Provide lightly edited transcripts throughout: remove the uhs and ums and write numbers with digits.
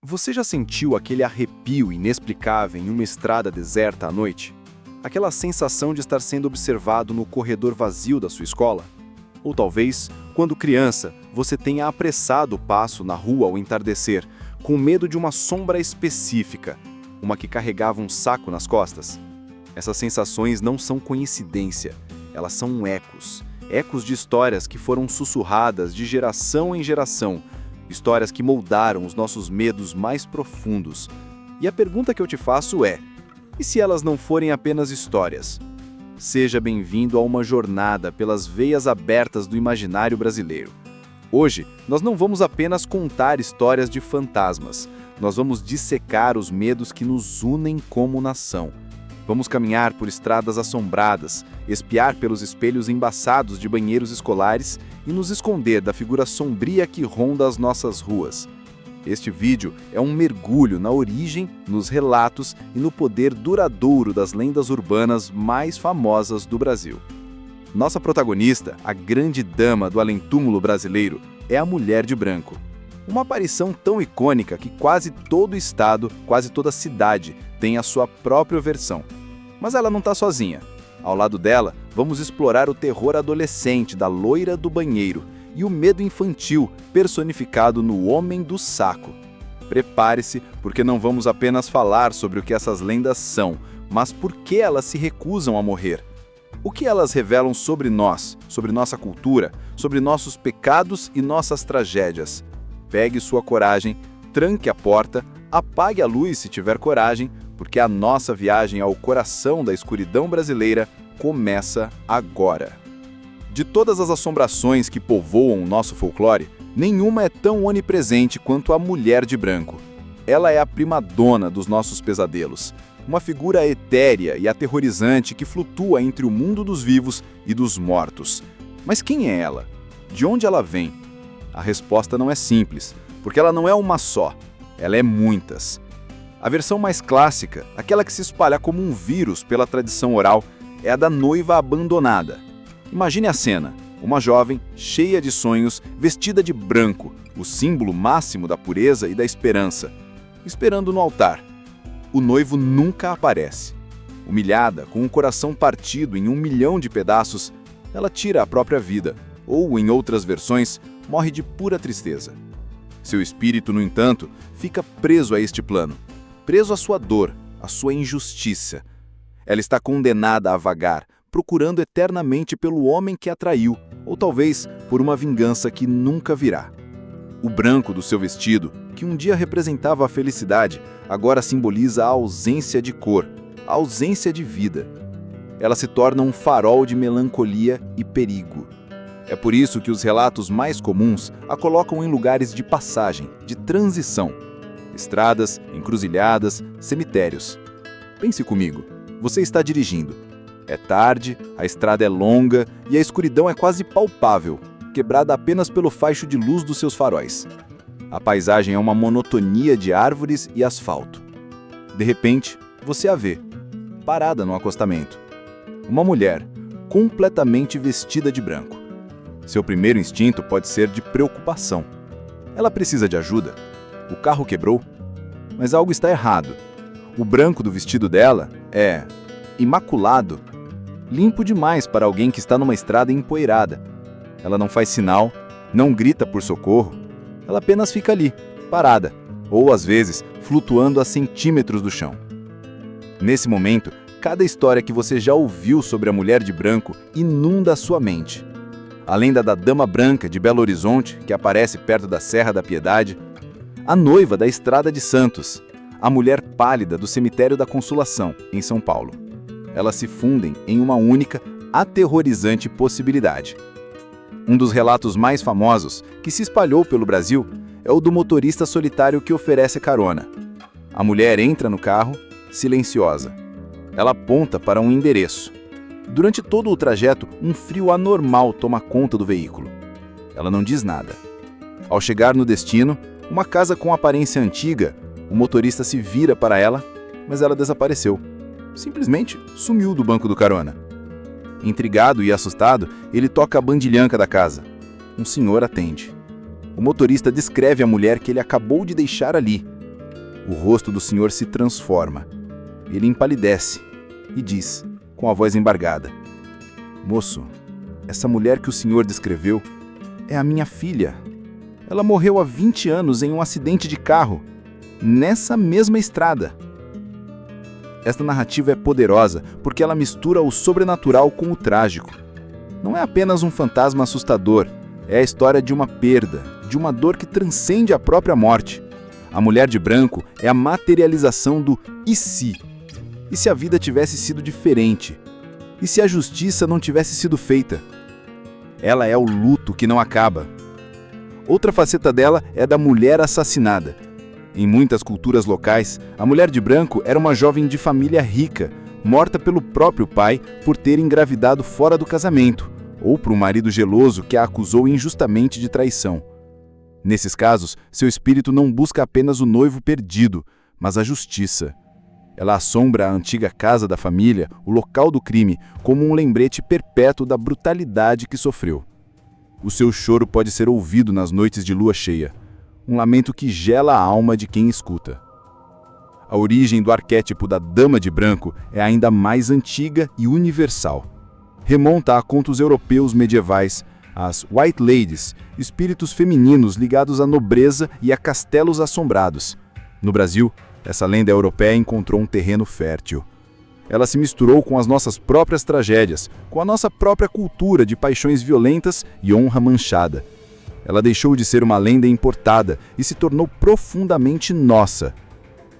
Você já sentiu aquele arrepio inexplicável em uma estrada deserta à noite? Aquela sensação de estar sendo observado no corredor vazio da sua escola? Ou talvez, quando criança, você tenha apressado o passo na rua ao entardecer, com medo de uma sombra específica, uma que carregava um saco nas costas? Essas sensações não são coincidência, elas são ecos. Ecos de histórias que foram sussurradas de geração em geração, histórias que moldaram os nossos medos mais profundos. E a pergunta que eu te faço é: e se elas não forem apenas histórias? Seja bem-vindo a uma jornada pelas veias abertas do imaginário brasileiro. Hoje, nós não vamos apenas contar histórias de fantasmas, nós vamos dissecar os medos que nos unem como nação. Vamos caminhar por estradas assombradas, espiar pelos espelhos embaçados de banheiros escolares e nos esconder da figura sombria que ronda as nossas ruas. Este vídeo é um mergulho na origem, nos relatos e no poder duradouro das lendas urbanas mais famosas do Brasil. Nossa protagonista, a grande dama do além-túmulo brasileiro, é a Mulher de Branco. Uma aparição tão icônica que quase todo estado, quase toda cidade tem a sua própria versão. Mas ela não está sozinha. Ao lado dela, vamos explorar o terror adolescente da loira do banheiro e o medo infantil personificado no Homem do Saco. Prepare-se, porque não vamos apenas falar sobre o que essas lendas são, mas por que elas se recusam a morrer. O que elas revelam sobre nós, sobre nossa cultura, sobre nossos pecados e nossas tragédias. Pegue sua coragem, tranque a porta, apague a luz se tiver coragem, porque a nossa viagem ao coração da escuridão brasileira começa agora. De todas as assombrações que povoam o nosso folclore, nenhuma é tão onipresente quanto a Mulher de Branco. Ela é a primadona dos nossos pesadelos, uma figura etérea e aterrorizante que flutua entre o mundo dos vivos e dos mortos. Mas quem é ela? De onde ela vem? A resposta não é simples, porque ela não é uma só, ela é muitas. A versão mais clássica, aquela que se espalha como um vírus pela tradição oral, é a da noiva abandonada. Imagine a cena, uma jovem, cheia de sonhos, vestida de branco, o símbolo máximo da pureza e da esperança, esperando no altar. O noivo nunca aparece. Humilhada, com o coração partido em 1 milhão de pedaços, ela tira a própria vida, ou, em outras versões, morre de pura tristeza. Seu espírito, no entanto, fica preso a este plano. Preso à sua dor, à sua injustiça. Ela está condenada a vagar, procurando eternamente pelo homem que a traiu, ou talvez por uma vingança que nunca virá. O branco do seu vestido, que um dia representava a felicidade, agora simboliza a ausência de cor, a ausência de vida. Ela se torna um farol de melancolia e perigo. É por isso que os relatos mais comuns a colocam em lugares de passagem, de transição. Estradas, encruzilhadas, cemitérios. Pense comigo, você está dirigindo. É tarde, a estrada é longa e a escuridão é quase palpável, quebrada apenas pelo faixo de luz dos seus faróis. A paisagem é uma monotonia de árvores e asfalto. De repente, você a vê, parada no acostamento. Uma mulher, completamente vestida de branco. Seu primeiro instinto pode ser de preocupação. Ela precisa de ajuda. O carro quebrou, mas algo está errado. O branco do vestido dela é imaculado, limpo demais para alguém que está numa estrada empoeirada. Ela não faz sinal, não grita por socorro, ela apenas fica ali, parada, ou às vezes flutuando a centímetros do chão. Nesse momento, cada história que você já ouviu sobre a Mulher de Branco inunda a sua mente. A lenda da Dama Branca de Belo Horizonte, que aparece perto da Serra da Piedade, a noiva da Estrada de Santos, a mulher pálida do Cemitério da Consolação, em São Paulo. Elas se fundem em uma única, aterrorizante possibilidade. Um dos relatos mais famosos, que se espalhou pelo Brasil, é o do motorista solitário que oferece carona. A mulher entra no carro, silenciosa. Ela aponta para um endereço. Durante todo o trajeto, um frio anormal toma conta do veículo. Ela não diz nada. Ao chegar no destino, uma casa com aparência antiga, o motorista se vira para ela, mas ela desapareceu. Simplesmente sumiu do banco do carona. Intrigado e assustado, ele toca a bandilhanca da casa. Um senhor atende. O motorista descreve a mulher que ele acabou de deixar ali. O rosto do senhor se transforma. Ele empalidece e diz, com a voz embargada: "Moço, essa mulher que o senhor descreveu é a minha filha. Ela morreu há 20 anos em um acidente de carro, nessa mesma estrada." Esta narrativa é poderosa porque ela mistura o sobrenatural com o trágico. Não é apenas um fantasma assustador, é a história de uma perda, de uma dor que transcende a própria morte. A mulher de branco é a materialização do "e se?". E se a vida tivesse sido diferente? E se a justiça não tivesse sido feita? Ela é o luto que não acaba. Outra faceta dela é a da mulher assassinada. Em muitas culturas locais, a mulher de branco era uma jovem de família rica, morta pelo próprio pai por ter engravidado fora do casamento, ou por um marido geloso que a acusou injustamente de traição. Nesses casos, seu espírito não busca apenas o noivo perdido, mas a justiça. Ela assombra a antiga casa da família, o local do crime, como um lembrete perpétuo da brutalidade que sofreu. O seu choro pode ser ouvido nas noites de lua cheia, um lamento que gela a alma de quem escuta. A origem do arquétipo da dama de branco é ainda mais antiga e universal. Remonta a contos europeus medievais, as White Ladies, espíritos femininos ligados à nobreza e a castelos assombrados. No Brasil, essa lenda europeia encontrou um terreno fértil. Ela se misturou com as nossas próprias tragédias, com a nossa própria cultura de paixões violentas e honra manchada. Ela deixou de ser uma lenda importada e se tornou profundamente nossa.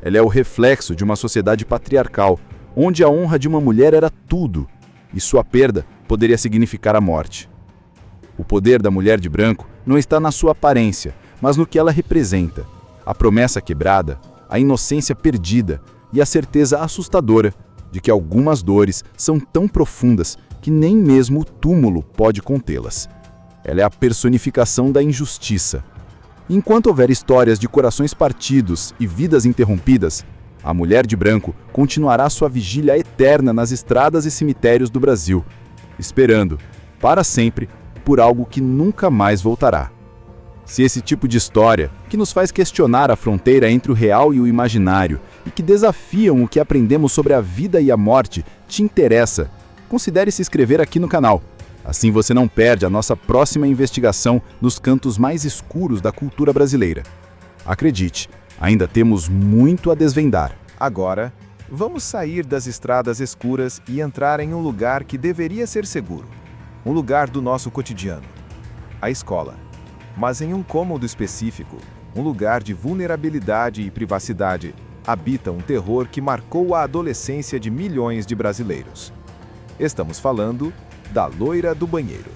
Ela é o reflexo de uma sociedade patriarcal, onde a honra de uma mulher era tudo, e sua perda poderia significar a morte. O poder da mulher de branco não está na sua aparência, mas no que ela representa. A promessa quebrada, a inocência perdida e a certeza assustadora de que algumas dores são tão profundas que nem mesmo o túmulo pode contê-las. Ela é a personificação da injustiça. Enquanto houver histórias de corações partidos e vidas interrompidas, a mulher de branco continuará sua vigília eterna nas estradas e cemitérios do Brasil, esperando, para sempre, por algo que nunca mais voltará. Se esse tipo de história, que nos faz questionar a fronteira entre o real e o imaginário e que desafiam o que aprendemos sobre a vida e a morte, te interessa, considere se inscrever aqui no canal. Assim você não perde a nossa próxima investigação nos cantos mais escuros da cultura brasileira. Acredite, ainda temos muito a desvendar. Agora, vamos sair das estradas escuras e entrar em um lugar que deveria ser seguro. Um lugar do nosso cotidiano. A escola. Mas em um cômodo específico, um lugar de vulnerabilidade e privacidade, habita um terror que marcou a adolescência de milhões de brasileiros. Estamos falando da loira do banheiro.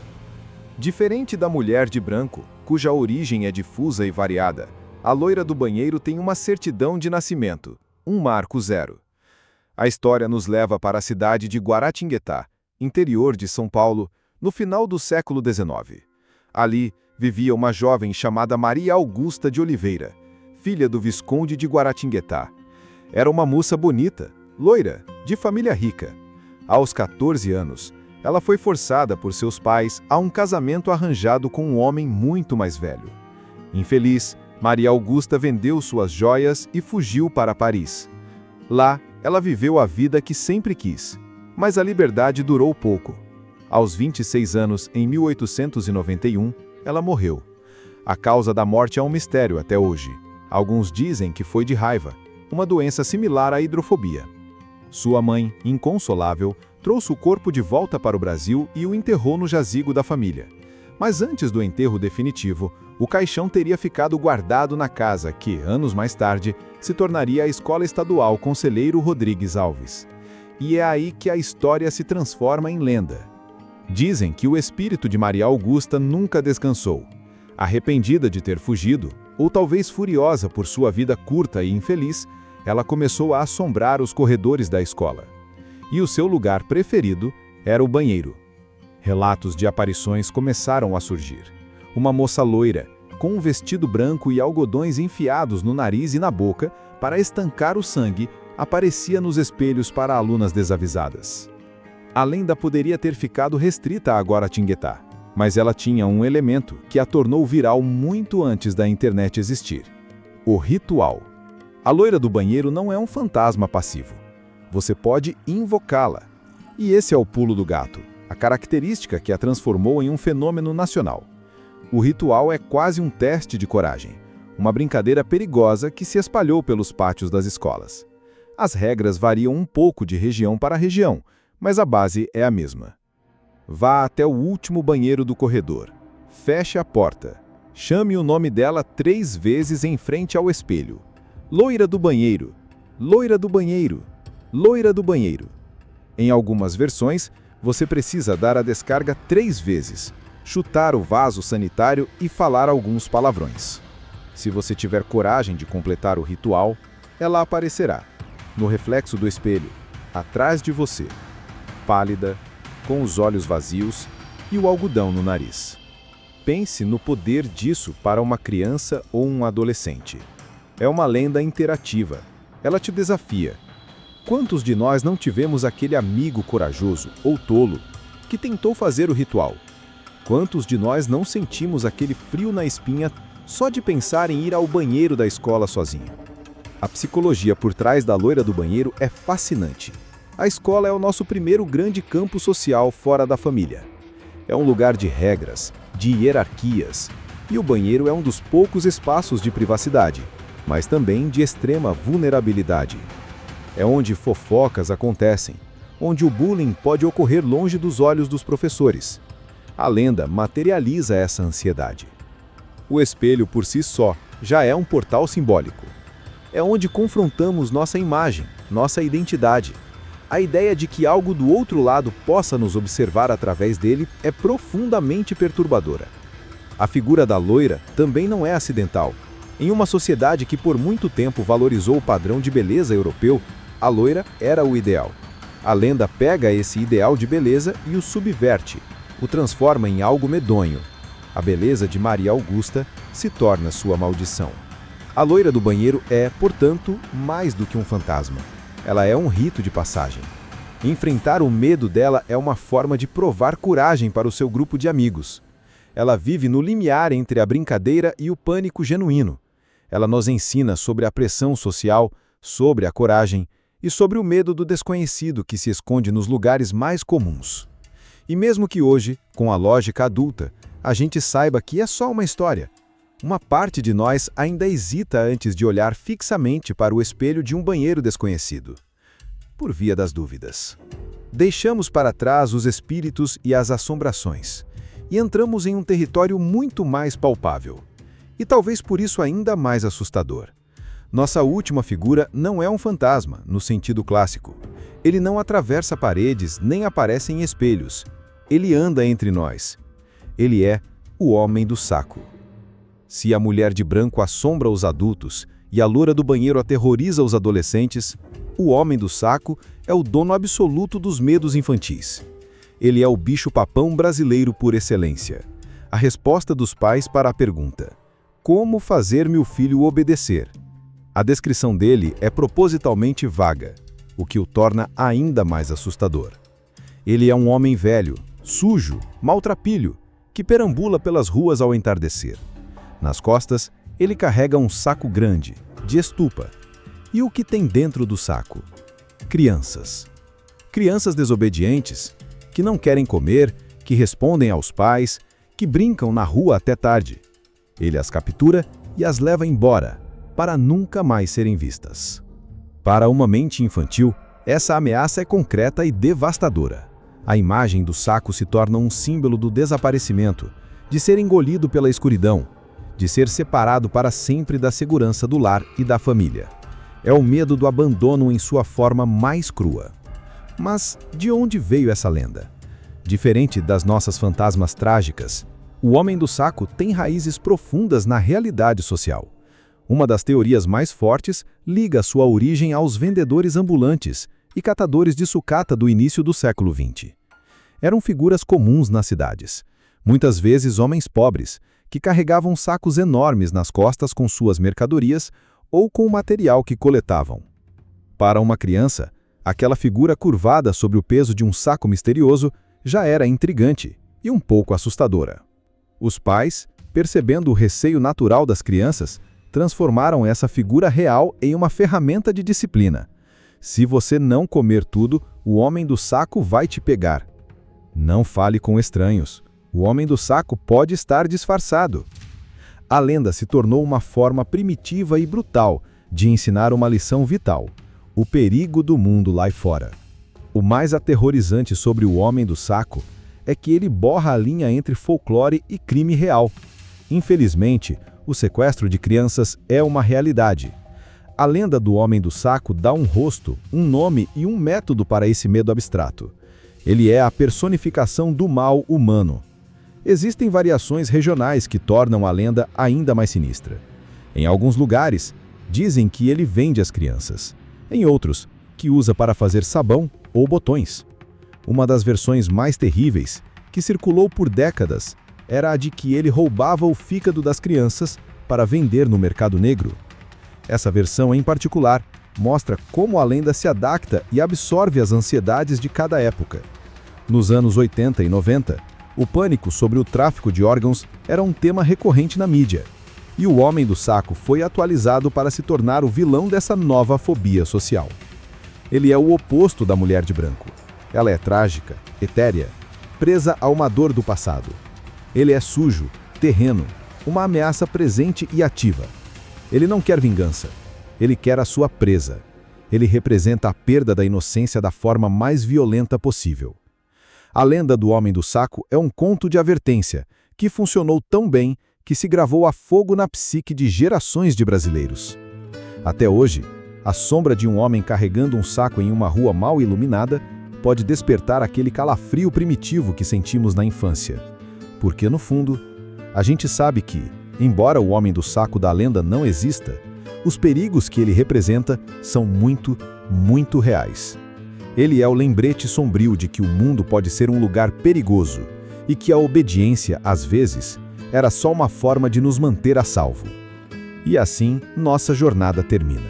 Diferente da mulher de branco, cuja origem é difusa e variada, a loira do banheiro tem uma certidão de nascimento, um marco zero. A história nos leva para a cidade de Guaratinguetá, interior de São Paulo, no final do século XIX. Ali vivia uma jovem chamada Maria Augusta de Oliveira, filha do Visconde de Guaratinguetá. Era uma moça bonita, loira, de família rica. Aos 14 anos, ela foi forçada por seus pais a um casamento arranjado com um homem muito mais velho. Infeliz, Maria Augusta vendeu suas joias e fugiu para Paris. Lá, ela viveu a vida que sempre quis, mas a liberdade durou pouco. Aos 26 anos, em 1891, ela morreu. A causa da morte é um mistério até hoje. Alguns dizem que foi de raiva, uma doença similar à hidrofobia. Sua mãe, inconsolável, trouxe o corpo de volta para o Brasil e o enterrou no jazigo da família. Mas antes do enterro definitivo, o caixão teria ficado guardado na casa que, anos mais tarde, se tornaria a Escola Estadual Conselheiro Rodrigues Alves. E é aí que a história se transforma em lenda. Dizem que o espírito de Maria Augusta nunca descansou. Arrependida de ter fugido, ou talvez furiosa por sua vida curta e infeliz, ela começou a assombrar os corredores da escola. E o seu lugar preferido era o banheiro. Relatos de aparições começaram a surgir. Uma moça loira, com um vestido branco e algodões enfiados no nariz e na boca para estancar o sangue, aparecia nos espelhos para alunas desavisadas. A lenda poderia ter ficado restrita a Guaratinguetá, mas ela tinha um elemento que a tornou viral muito antes da internet existir: o ritual. A loira do banheiro não é um fantasma passivo. Você pode invocá-la. E esse é o pulo do gato, a característica que a transformou em um fenômeno nacional. O ritual é quase um teste de coragem, uma brincadeira perigosa que se espalhou pelos pátios das escolas. As regras variam um pouco de região para região, mas a base é a mesma. Vá até o último banheiro do corredor. Feche a porta. Chame o nome dela 3 vezes em frente ao espelho. Loira do banheiro. Loira do banheiro. Loira do banheiro. Em algumas versões, você precisa dar a descarga 3 vezes, chutar o vaso sanitário e falar alguns palavrões. Se você tiver coragem de completar o ritual, ela aparecerá, no reflexo do espelho, atrás de você, pálida, com os olhos vazios e o algodão no nariz. Pense no poder disso para uma criança ou um adolescente. É uma lenda interativa. Ela te desafia. Quantos de nós não tivemos aquele amigo corajoso ou tolo que tentou fazer o ritual? Quantos de nós não sentimos aquele frio na espinha só de pensar em ir ao banheiro da escola sozinho? A psicologia por trás da loira do banheiro é fascinante. A escola é o nosso primeiro grande campo social fora da família. É um lugar de regras, de hierarquias, e o banheiro é um dos poucos espaços de privacidade, mas também de extrema vulnerabilidade. É onde fofocas acontecem, onde o bullying pode ocorrer longe dos olhos dos professores. A lenda materializa essa ansiedade. O espelho por si só já é um portal simbólico. É onde confrontamos nossa imagem, nossa identidade. A ideia de que algo do outro lado possa nos observar através dele é profundamente perturbadora. A figura da loira também não é acidental. Em uma sociedade que por muito tempo valorizou o padrão de beleza europeu, a loira era o ideal. A lenda pega esse ideal de beleza e o subverte, o transforma em algo medonho. A beleza de Maria Augusta se torna sua maldição. A loira do banheiro é, portanto, mais do que um fantasma. Ela é um rito de passagem. Enfrentar o medo dela é uma forma de provar coragem para o seu grupo de amigos. Ela vive no limiar entre a brincadeira e o pânico genuíno. Ela nos ensina sobre a pressão social, sobre a coragem e sobre o medo do desconhecido que se esconde nos lugares mais comuns. E mesmo que hoje, com a lógica adulta, a gente saiba que é só uma história, uma parte de nós ainda hesita antes de olhar fixamente para o espelho de um banheiro desconhecido. Por via das dúvidas. Deixamos para trás os espíritos e as assombrações, e entramos em um território muito mais palpável. E talvez por isso ainda mais assustador. Nossa última figura não é um fantasma, no sentido clássico. Ele não atravessa paredes nem aparece em espelhos. Ele anda entre nós. Ele é o homem do saco. Se a mulher de branco assombra os adultos e a loira do banheiro aterroriza os adolescentes, o homem do saco é o dono absoluto dos medos infantis. Ele é o bicho-papão brasileiro por excelência. A resposta dos pais para a pergunta: como fazer meu filho obedecer? A descrição dele é propositalmente vaga, o que o torna ainda mais assustador. Ele é um homem velho, sujo, maltrapilho, que perambula pelas ruas ao entardecer. Nas costas, ele carrega um saco grande, de estupa. E o que tem dentro do saco? Crianças. Crianças desobedientes, que não querem comer, que respondem aos pais, que brincam na rua até tarde. Ele as captura e as leva embora, para nunca mais serem vistas. Para uma mente infantil, essa ameaça é concreta e devastadora. A imagem do saco se torna um símbolo do desaparecimento, de ser engolido pela escuridão, de ser separado para sempre da segurança do lar e da família. É o medo do abandono em sua forma mais crua. Mas de onde veio essa lenda? Diferente das nossas fantasmas trágicas, o homem do saco tem raízes profundas na realidade social. Uma das teorias mais fortes liga sua origem aos vendedores ambulantes e catadores de sucata do início do século XX. Eram figuras comuns nas cidades, muitas vezes homens pobres, que carregavam sacos enormes nas costas com suas mercadorias ou com o material que coletavam. Para uma criança, aquela figura curvada sobre o peso de um saco misterioso já era intrigante e um pouco assustadora. Os pais, percebendo o receio natural das crianças, transformaram essa figura real em uma ferramenta de disciplina. Se você não comer tudo, o homem do saco vai te pegar. Não fale com estranhos. O homem do saco pode estar disfarçado. A lenda se tornou uma forma primitiva e brutal de ensinar uma lição vital: o perigo do mundo lá fora. O mais aterrorizante sobre o homem do saco é que ele borra a linha entre folclore e crime real. Infelizmente, o sequestro de crianças é uma realidade. A lenda do homem do saco dá um rosto, um nome e um método para esse medo abstrato. Ele é a personificação do mal humano. Existem variações regionais que tornam a lenda ainda mais sinistra. Em alguns lugares, dizem que ele vende as crianças. Em outros, que usa para fazer sabão ou botões. Uma das versões mais terríveis, que circulou por décadas, era a de que ele roubava o fígado das crianças para vender no mercado negro. Essa versão, em particular, mostra como a lenda se adapta e absorve as ansiedades de cada época. Nos anos 80 e 90, o pânico sobre o tráfico de órgãos era um tema recorrente na mídia, e o homem do saco foi atualizado para se tornar o vilão dessa nova fobia social. Ele é o oposto da mulher de branco. Ela é trágica, etérea, presa a uma dor do passado. Ele é sujo, terreno, uma ameaça presente e ativa. Ele não quer vingança. Ele quer a sua presa. Ele representa a perda da inocência da forma mais violenta possível. A lenda do Homem do Saco é um conto de advertência que funcionou tão bem que se gravou a fogo na psique de gerações de brasileiros. Até hoje, a sombra de um homem carregando um saco em uma rua mal iluminada pode despertar aquele calafrio primitivo que sentimos na infância. Porque, no fundo, a gente sabe que, embora o Homem do Saco da lenda não exista, os perigos que ele representa são muito, muito reais. Ele é o lembrete sombrio de que o mundo pode ser um lugar perigoso e que a obediência, às vezes, era só uma forma de nos manter a salvo. E assim, nossa jornada termina.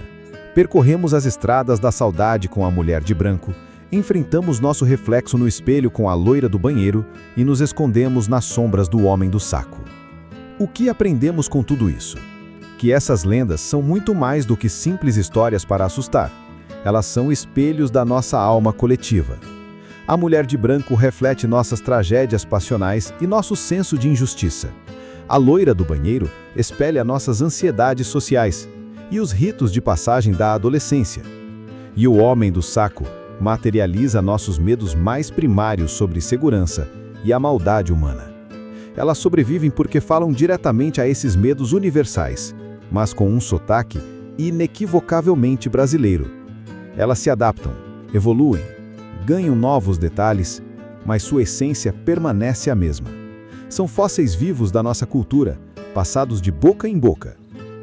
Percorremos as estradas da saudade com a mulher de branco, enfrentamos nosso reflexo no espelho com a loira do banheiro e nos escondemos nas sombras do homem do saco. O que aprendemos com tudo isso? Que essas lendas são muito mais do que simples histórias para assustar. Elas são espelhos da nossa alma coletiva. A mulher de branco reflete nossas tragédias passionais e nosso senso de injustiça. A loira do banheiro espelha nossas ansiedades sociais e os ritos de passagem da adolescência. E o homem do saco materializa nossos medos mais primários sobre segurança e a maldade humana. Elas sobrevivem porque falam diretamente a esses medos universais, mas com um sotaque inequivocavelmente brasileiro. Elas se adaptam, evoluem, ganham novos detalhes, mas sua essência permanece a mesma. São fósseis vivos da nossa cultura, passados de boca em boca,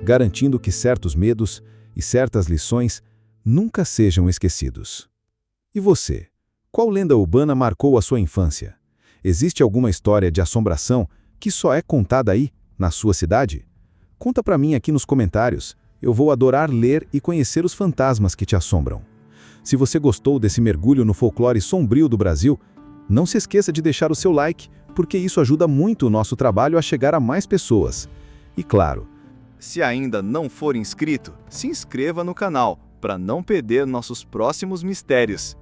garantindo que certos medos e certas lições nunca sejam esquecidos. E você? Qual lenda urbana marcou a sua infância? Existe alguma história de assombração que só é contada aí, na sua cidade? Conta pra mim aqui nos comentários. Eu vou adorar ler e conhecer os fantasmas que te assombram. Se você gostou desse mergulho no folclore sombrio do Brasil, não se esqueça de deixar o seu like, porque isso ajuda muito o nosso trabalho a chegar a mais pessoas. E claro, se ainda não for inscrito, se inscreva no canal para não perder nossos próximos mistérios.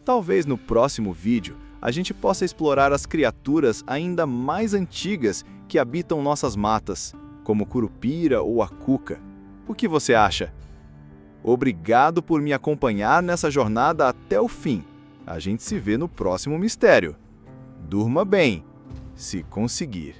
Talvez no próximo vídeo a gente possa explorar as criaturas ainda mais antigas que habitam nossas matas, como Curupira ou a Cuca. O que você acha? Obrigado por me acompanhar nessa jornada até o fim. A gente se vê no próximo mistério. Durma bem, se conseguir.